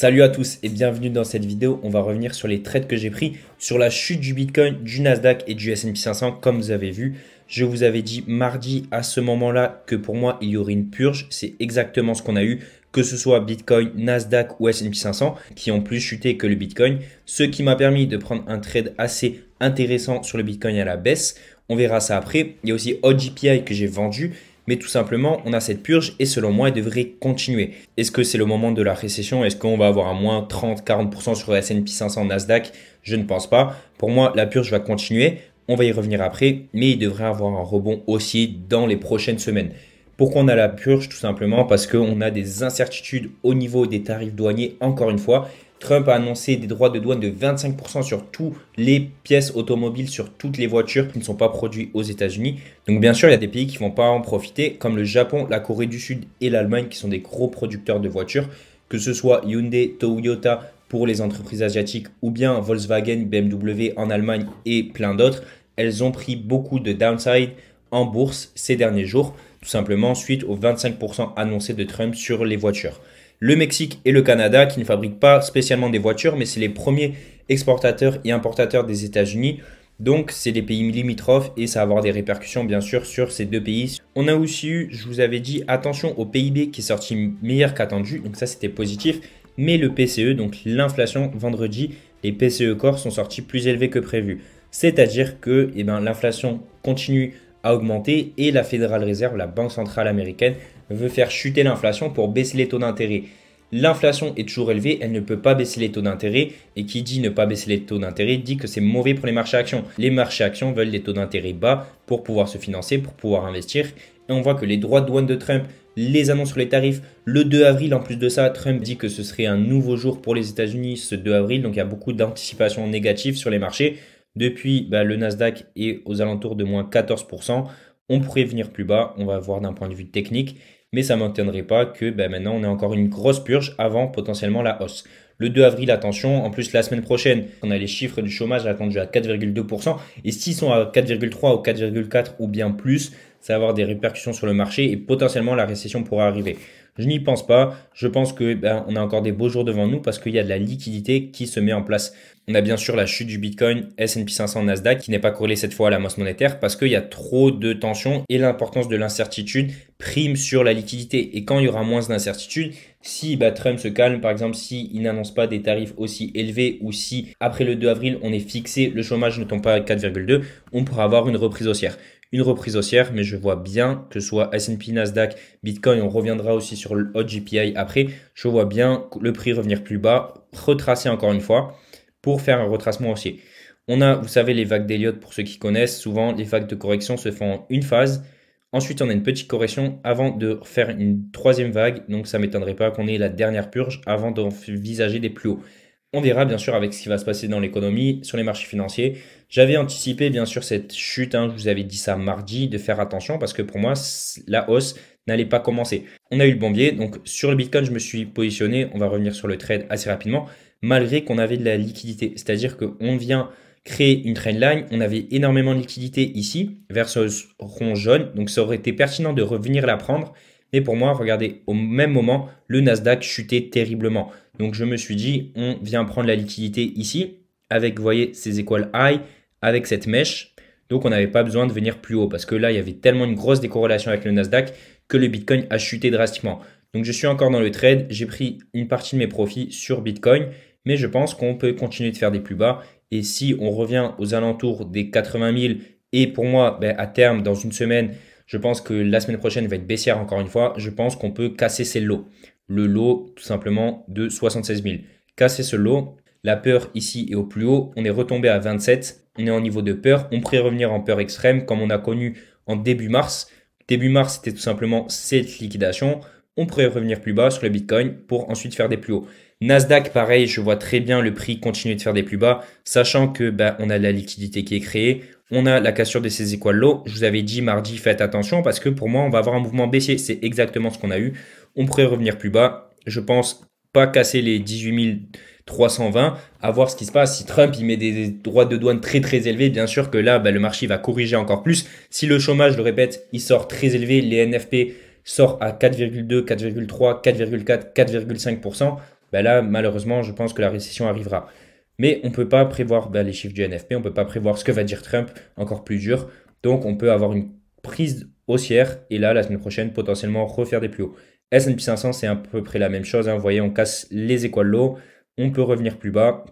Salut à tous et bienvenue dans cette vidéo. On va revenir sur les trades que j'ai pris sur la chute du Bitcoin, du Nasdaq et du S&P 500. Comme vous avez vu, je vous avais dit mardi à ce moment-là que pour moi, il y aurait une purge. C'est exactement ce qu'on a eu, que ce soit Bitcoin, Nasdaq ou S&P 500 qui ont plus chuté que le Bitcoin. Ce qui m'a permis de prendre un trade assez intéressant sur le Bitcoin à la baisse. On verra ça après. Il y a aussi OGPI que j'ai vendu. Mais tout simplement, on a cette purge et selon moi, elle devrait continuer. Est-ce que c'est le moment de la récession? Est-ce qu'on va avoir un moins 30-40% sur le S&P 500 Nasdaq? Je ne pense pas. Pour moi, la purge va continuer. On va y revenir après, mais il devrait avoir un rebond aussi dans les prochaines semaines. Pourquoi on a la purge? Tout simplement parce qu'on a des incertitudes au niveau des tarifs douaniers, encore une fois. Trump a annoncé des droits de douane de 25% sur toutes les pièces automobiles, sur toutes les voitures qui ne sont pas produites aux États-Unis. Donc bien sûr, il y a des pays qui ne vont pas en profiter, comme le Japon, la Corée du Sud et l'Allemagne, qui sont des gros producteurs de voitures, que ce soit Hyundai, Toyota pour les entreprises asiatiques, ou bien Volkswagen, BMW en Allemagne et plein d'autres. Elles ont pris beaucoup de downside en bourse ces derniers jours, tout simplement suite aux 25% annoncés de Trump sur les voitures. Le Mexique et le Canada qui ne fabriquent pas spécialement des voitures, mais c'est les premiers exportateurs et importateurs des États-Unis. Donc, c'est des pays limitrophes et ça va avoir des répercussions bien sûr sur ces deux pays. On a aussi eu, je vous avais dit, attention au PIB qui est sorti meilleur qu'attendu. Donc ça, c'était positif. Mais le PCE, donc l'inflation, vendredi, les PCE Core sont sortis plus élevés que prévu. C'est-à-dire que l'inflation continue à augmenter et la Federal Reserve, la Banque centrale américaine, veut faire chuter l'inflation pour baisser les taux d'intérêt. L'inflation est toujours élevée, elle ne peut pas baisser les taux d'intérêt. Et qui dit ne pas baisser les taux d'intérêt dit que c'est mauvais pour les marchés actions. Les marchés actions veulent des taux d'intérêt bas pour pouvoir se financer, pour pouvoir investir. Et on voit que les droits de douane de Trump, les annonces sur les tarifs, le 2 avril, en plus de ça, Trump dit que ce serait un nouveau jour pour les États-Unis ce 2 avril. Donc il y a beaucoup d'anticipation négative sur les marchés. Depuis, le Nasdaq est aux alentours de moins 14%. On pourrait venir plus bas, on va voir d'un point de vue technique. Mais ça ne m'étonnerait pas que maintenant on ait encore une grosse purge avant potentiellement la hausse. Le 2 avril, attention, en plus la semaine prochaine, on a les chiffres du chômage attendus à 4,2%. Et s'ils sont à 4,3 ou 4,4 ou bien plus, ça va avoir des répercussions sur le marché et potentiellement la récession pourra arriver. Je n'y pense pas. Je pense que on a encore des beaux jours devant nous parce qu'il y a de la liquidité qui se met en place. On a bien sûr la chute du Bitcoin, S&P 500, Nasdaq qui n'est pas corrélée cette fois à la masse monétaire parce qu'il y a trop de tensions et l'importance de l'incertitude prime sur la liquidité. Et quand il y aura moins d'incertitude, si Trump se calme, par exemple, s'il n'annonce pas des tarifs aussi élevés ou si après le 2 avril on est fixé, le chômage ne tombe pas à 4,2, on pourra avoir une reprise haussière. Une reprise haussière, mais je vois bien que ce soit S&P, Nasdaq, Bitcoin, on reviendra aussi sur le OGPI après. Je vois bien le prix revenir plus bas, retracer encore une fois pour faire un retracement haussier. On a, vous savez, les vagues d'Elliott pour ceux qui connaissent. Souvent, les vagues de correction se font en une phase. Ensuite, on a une petite correction avant de faire une troisième vague. Donc, ça ne m'étonnerait pas qu'on ait la dernière purge avant d'envisager des plus hauts. On verra bien sûr avec ce qui va se passer dans l'économie, sur les marchés financiers. J'avais anticipé bien sûr cette chute, je vous avais dit ça mardi, de faire attention parce que pour moi, la hausse n'allait pas commencer. On a eu le bon biais, donc sur le Bitcoin, je me suis positionné, on va revenir sur le trade assez rapidement, malgré qu'on avait de la liquidité. C'est-à-dire qu'on vient créer une trendline, on avait énormément de liquidité ici, vers ce rond jaune, donc ça aurait été pertinent de revenir la prendre. Mais pour moi, regardez, au même moment, le Nasdaq chutait terriblement. Donc, je me suis dit, on vient prendre la liquidité ici, avec, vous voyez, ces équal high, avec cette mèche. Donc, on n'avait pas besoin de venir plus haut, parce que là, il y avait tellement une grosse décorrélation avec le Nasdaq que le Bitcoin a chuté drastiquement. Donc, je suis encore dans le trade. J'ai pris une partie de mes profits sur Bitcoin, mais je pense qu'on peut continuer de faire des plus bas. Et si on revient aux alentours des 80 000, et pour moi, à terme, dans une semaine, je pense que la semaine prochaine va être baissière encore une fois. Je pense qu'on peut casser ces lots. Le lot tout simplement de 76 000. Casser ce lot. La peur ici est au plus haut. On est retombé à 27. On est en niveau de peur. On pourrait revenir en peur extrême comme on a connu en début mars. Début mars, c'était tout simplement cette liquidation. On pourrait revenir plus bas sur le Bitcoin pour ensuite faire des plus hauts. Nasdaq, pareil, je vois très bien le prix continuer de faire des plus bas, sachant que on a la liquidité qui est créée. On a la cassure de ces equal lows. Je vous avais dit mardi, faites attention parce que pour moi, on va avoir un mouvement baissier. C'est exactement ce qu'on a eu. On pourrait revenir plus bas. Je pense pas casser les 18 320. À voir ce qui se passe. Si Trump il met des droits de douane très très élevés, bien sûr que là, le marché va corriger encore plus. Si le chômage, je le répète, il sort très élevé, les NFP sortent à 4,2, 4,3, 4,4, 4,5%. ben là, malheureusement, je pense que la récession arrivera. Mais on ne peut pas prévoir les chiffres du NFP, on ne peut pas prévoir ce que va dire Trump, encore plus dur. Donc on peut avoir une prise haussière et là, la semaine prochaine, potentiellement refaire des plus hauts. S&P 500, c'est à peu près la même chose, hein. Vous voyez, on casse les étoiles low, on peut revenir plus bas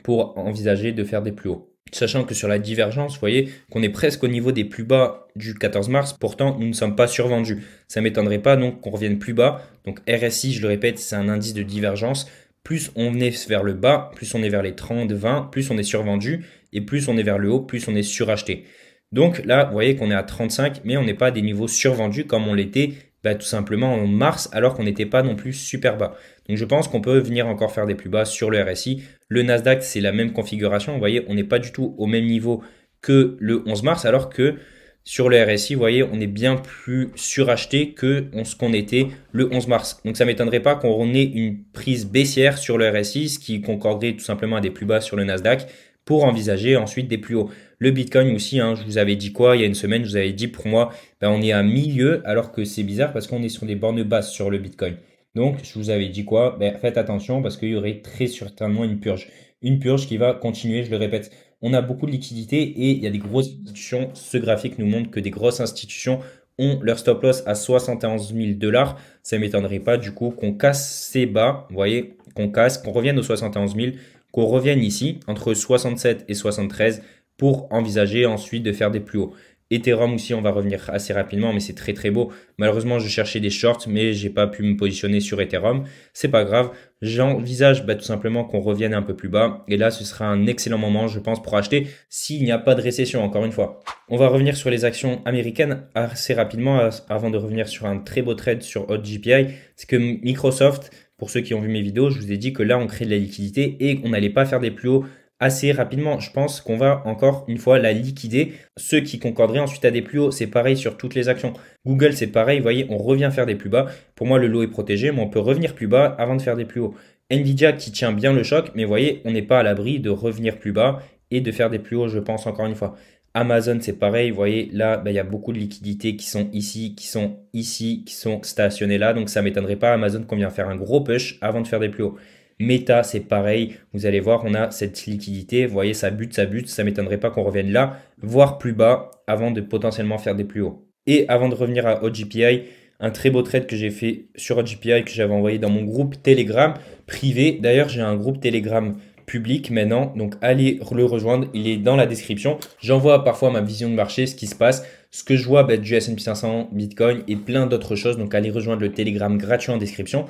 pour envisager de faire des plus hauts. Sachant que sur la divergence, vous voyez qu'on est presque au niveau des plus bas du 14 mars, pourtant nous ne sommes pas survendus. Ça ne m'étonnerait pas donc qu'on revienne plus bas. Donc RSI, je le répète, c'est un indice de divergence. Plus on est vers le bas, plus on est vers les 30, 20, plus on est survendu, et plus on est vers le haut, plus on est suracheté. Donc là, vous voyez qu'on est à 35, mais on n'est pas à des niveaux survendus comme on l'était tout simplement en mars, alors qu'on n'était pas non plus super bas. Donc je pense qu'on peut venir encore faire des plus bas sur le RSI. Le Nasdaq, c'est la même configuration. Vous voyez, on n'est pas du tout au même niveau que le 11 mars, alors que sur le RSI, vous voyez, on est bien plus suracheté que ce qu'on était le 11 mars. Donc ça ne m'étonnerait pas qu'on ait une prise baissière sur le RSI, ce qui concorderait tout simplement à des plus bas sur le Nasdaq, pour envisager ensuite des plus hauts. Le Bitcoin aussi, hein, je vous avais dit quoi il y a une semaine, je vous avais dit pour moi, on est à milieu alors que c'est bizarre parce qu'on est sur des bornes basses sur le Bitcoin. Donc je vous avais dit quoi, faites attention parce qu'il y aurait très certainement une purge. Une purge qui va continuer, je le répète. On a beaucoup de liquidités et il y a des grosses institutions. Ce graphique nous montre que des grosses institutions ont leur stop loss à 71 000 $. Ça ne m'étonnerait pas du coup qu'on casse ces bas, vous voyez, qu'on revienne aux 71 000, qu'on revienne ici entre 67 et 73 pour envisager ensuite de faire des plus hauts. Ethereum aussi, on va revenir assez rapidement, mais c'est très très beau. Malheureusement, je cherchais des shorts, mais j'ai pas pu me positionner sur Ethereum. C'est pas grave. J'envisage tout simplement qu'on revienne un peu plus bas. Et là, ce sera un excellent moment, je pense, pour acheter s'il n'y a pas de récession, encore une fois. On va revenir sur les actions américaines assez rapidement avant de revenir sur un très beau trade sur HotGPI. C'est que Microsoft, pour ceux qui ont vu mes vidéos, je vous ai dit que là, on crée de la liquidité et qu'on n'allait pas faire des plus hauts assez rapidement. Je pense qu'on va encore une fois la liquider. Ceux qui concorderaient ensuite à des plus hauts, c'est pareil sur toutes les actions. Google, c'est pareil. Vous voyez, on revient faire des plus bas. Pour moi, le lot est protégé, mais on peut revenir plus bas avant de faire des plus hauts. Nvidia qui tient bien le choc, mais vous voyez, on n'est pas à l'abri de revenir plus bas et de faire des plus hauts, je pense, encore une fois. Amazon, c'est pareil. Vous voyez, là, il y a beaucoup de liquidités qui sont ici, qui sont ici, qui sont stationnées là. Donc, ça ne m'étonnerait pas Amazon qu'on vient faire un gros push avant de faire des plus hauts. Meta, c'est pareil. Vous allez voir, on a cette liquidité. Vous voyez, ça bute, ça bute. Ça ne m'étonnerait pas qu'on revienne là, voire plus bas, avant de potentiellement faire des plus hauts. Et avant de revenir à HotGPI, un très beau trade que j'ai fait sur HotGPI que j'avais envoyé dans mon groupe Telegram privé. D'ailleurs, j'ai un groupe Telegram public maintenant, donc allez le rejoindre, il est dans la description. J'envoie parfois ma vision de marché, ce qui se passe, ce que je vois du S&P 500, Bitcoin et plein d'autres choses. Donc allez rejoindre le Telegram gratuit en description.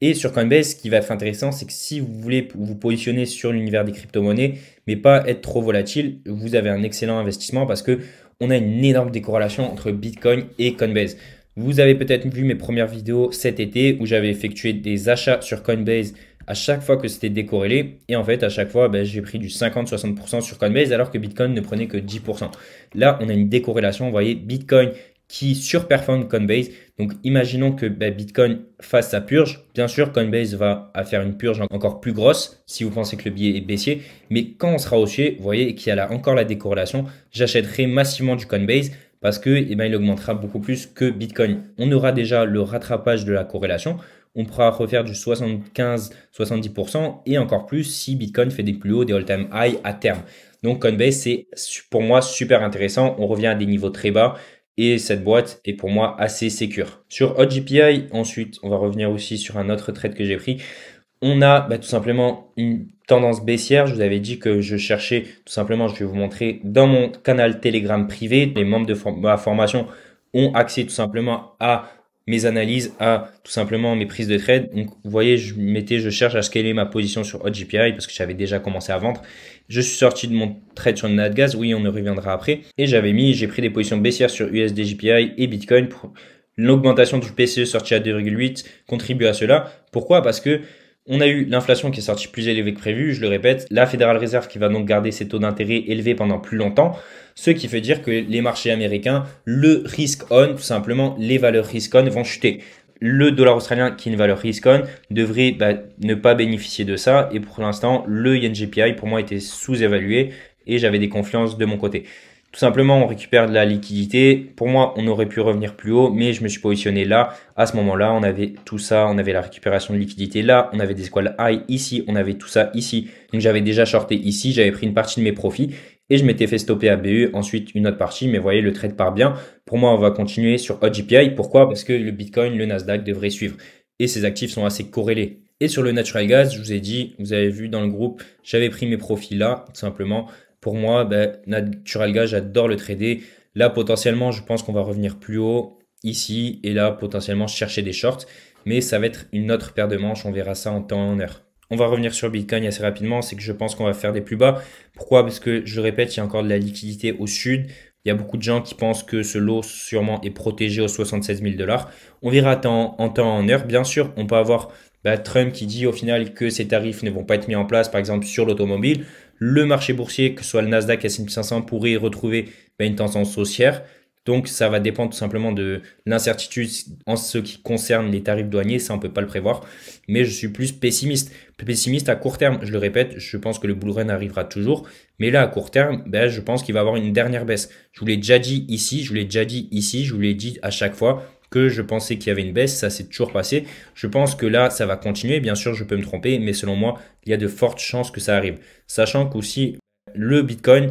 Et sur Coinbase, ce qui va être intéressant, c'est que si vous voulez vous positionner sur l'univers des crypto-monnaies, mais pas être trop volatile, vous avez un excellent investissement parce que on a une énorme décorrélation entre Bitcoin et Coinbase. Vous avez peut-être vu mes premières vidéos cet été où j'avais effectué des achats sur Coinbase à chaque fois que c'était décorrélé. Et en fait, à chaque fois, j'ai pris du 50-60% sur Coinbase alors que Bitcoin ne prenait que 10%. Là, on a une décorrélation. Vous voyez, Bitcoin qui surperforme Coinbase. Donc, imaginons que Bitcoin fasse sa purge. Bien sûr, Coinbase va faire une purge encore plus grosse si vous pensez que le billet est baissier. Mais quand on sera haussier, vous voyez qu'il y a là encore la décorrélation, j'achèterai massivement du Coinbase parce que il augmentera beaucoup plus que Bitcoin. On aura déjà le rattrapage de la corrélation. On pourra refaire du 75-70% et encore plus si Bitcoin fait des plus hauts, des all-time high à terme. Donc, Coinbase, c'est pour moi super intéressant. On revient à des niveaux très bas. Et cette boîte est pour moi assez sécure. Sur HotGPI, ensuite, on va revenir aussi sur un autre trade que j'ai pris. On a tout simplement une tendance baissière. Je vous avais dit que je cherchais tout simplement, je vais vous montrer dans mon canal Telegram privé. Les membres de ma formation ont accès tout simplement à mes analyses, à tout simplement mes prises de trade. Donc, vous voyez, je cherche à scaler ma position sur HotGPI parce que j'avais déjà commencé à vendre. Je suis sorti de mon trade sur le Natgas, oui, on y reviendra après. Et j'ai pris des positions baissières sur USDJPI et Bitcoin. L'augmentation du PCE sorti à 2,8 contribue à cela. Pourquoi? Parce que on a eu l'inflation qui est sortie plus élevée que prévu, je le répète. La Federal Reserve qui va donc garder ses taux d'intérêt élevés pendant plus longtemps. Ce qui veut dire que les marchés américains, le risk on, tout simplement, les valeurs risk on vont chuter. Le dollar australien, qui est une valeur risk on, devrait ne pas bénéficier de ça. Et pour l'instant, le yen JPI, pour moi, était sous-évalué et j'avais des confiances de mon côté. Tout simplement, on récupère de la liquidité. Pour moi, on aurait pu revenir plus haut, mais je me suis positionné là. À ce moment-là, on avait tout ça, on avait la récupération de liquidité là, on avait des squal high ici, on avait tout ça ici. Donc j'avais déjà shorté ici, j'avais pris une partie de mes profits et je m'étais fait stopper à BE, ensuite une autre partie. Mais vous voyez, le trade part bien. Pour moi, on va continuer sur OGPI. Pourquoi? Parce que le Bitcoin, le Nasdaq devraient suivre et ces actifs sont assez corrélés. Et sur le natural gas, je vous ai dit, vous avez vu dans le groupe, j'avais pris mes profits là, tout simplement. Pour moi, natural gas, j'adore le trader. Là, potentiellement, je pense qu'on va revenir plus haut ici et là, potentiellement, chercher des shorts. Mais ça va être une autre paire de manches. On verra ça en temps et en heure. On va revenir sur Bitcoin assez rapidement. C'est que je pense qu'on va faire des plus bas. Pourquoi? Parce que, je le répète, il y a encore de la liquidité au sud. Il y a beaucoup de gens qui pensent que ce lot sûrement est protégé aux 76 000 $. On verra en temps et en heure. Bien sûr, on peut avoir Trump qui dit au final que ces tarifs ne vont pas être mis en place, par exemple sur l'automobile. Le marché boursier, que ce soit le Nasdaq, S&P 500, pourrait retrouver une tendance haussière. Donc, ça va dépendre tout simplement de l'incertitude en ce qui concerne les tarifs douaniers. Ça, on peut pas le prévoir. Mais je suis plus pessimiste. Plus pessimiste à court terme. Je le répète, je pense que le bull run arrivera toujours. Mais là, à court terme, je pense qu'il va y avoir une dernière baisse. Je vous l'ai déjà dit ici, je vous l'ai déjà dit ici, je vous l'ai dit à chaque fois que je pensais qu'il y avait une baisse. Ça s'est toujours passé. Je pense que là, ça va continuer. Bien sûr, je peux me tromper, mais selon moi, il y a de fortes chances que ça arrive. Sachant qu'aussi, le Bitcoin,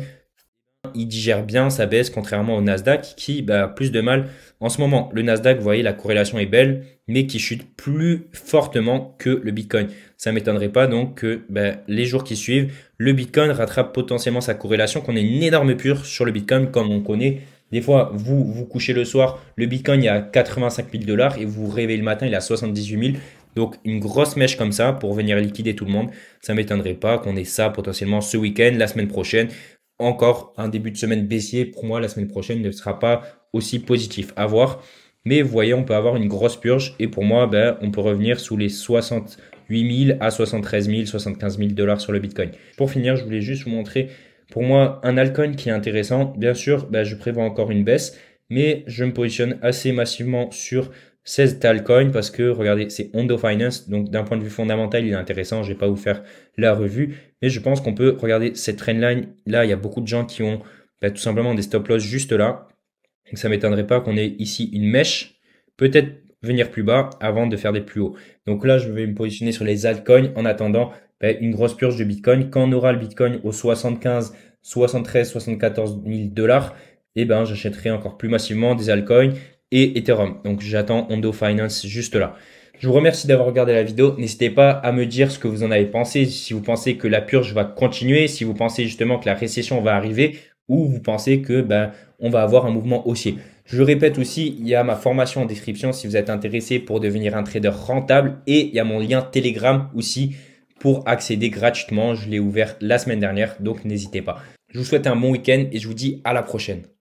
il digère bien sa baisse contrairement au Nasdaq qui a plus de mal en ce moment. Le Nasdaq, vous voyez, la corrélation est belle, mais qui chute plus fortement que le Bitcoin. Ça ne m'étonnerait pas donc que les jours qui suivent, le Bitcoin rattrape potentiellement sa corrélation, qu'on ait une énorme purge sur le Bitcoin comme on connaît. Des fois, vous couchez le soir, le Bitcoin il est à 85 000 $ et vous vous réveillez le matin, il est à 78 000. Donc une grosse mèche comme ça pour venir liquider tout le monde. Ça ne m'étonnerait pas qu'on ait ça potentiellement ce week-end, la semaine prochaine. Encore un début de semaine baissier. Pour moi, la semaine prochaine ne sera pas aussi positif. À voir. Mais vous voyez, on peut avoir une grosse purge. Et pour moi, on peut revenir sous les 68 000 à 73 000, 75 000 $ sur le Bitcoin. Pour finir, je voulais juste vous montrer, pour moi, un altcoin qui est intéressant. Bien sûr, je prévois encore une baisse. Mais je me positionne assez massivement sur 16 altcoins parce que regardez, c'est Ondo Finance. Donc d'un point de vue fondamental, il est intéressant. Je vais pas vous faire la revue. Mais je pense qu'on peut regarder cette trendline. Là, il y a beaucoup de gens qui ont tout simplement des stop loss juste là. Donc ça m'étonnerait pas qu'on ait ici une mèche. Peut-être venir plus bas avant de faire des plus hauts. Donc là, je vais me positionner sur les altcoins en attendant une grosse purge de Bitcoin. Quand on aura le Bitcoin aux 75, 73, 74 000 $, j'achèterai encore plus massivement des altcoins et Ethereum. Donc j'attends Ondo Finance juste là. Je vous remercie d'avoir regardé la vidéo. N'hésitez pas à me dire ce que vous en avez pensé. Si vous pensez que la purge va continuer, si vous pensez justement que la récession va arriver ou vous pensez que on va avoir un mouvement haussier. Je le répète aussi, il y a ma formation en description si vous êtes intéressé pour devenir un trader rentable et il y a mon lien Telegram aussi pour accéder gratuitement. Je l'ai ouvert la semaine dernière, donc n'hésitez pas. Je vous souhaite un bon week-end et je vous dis à la prochaine.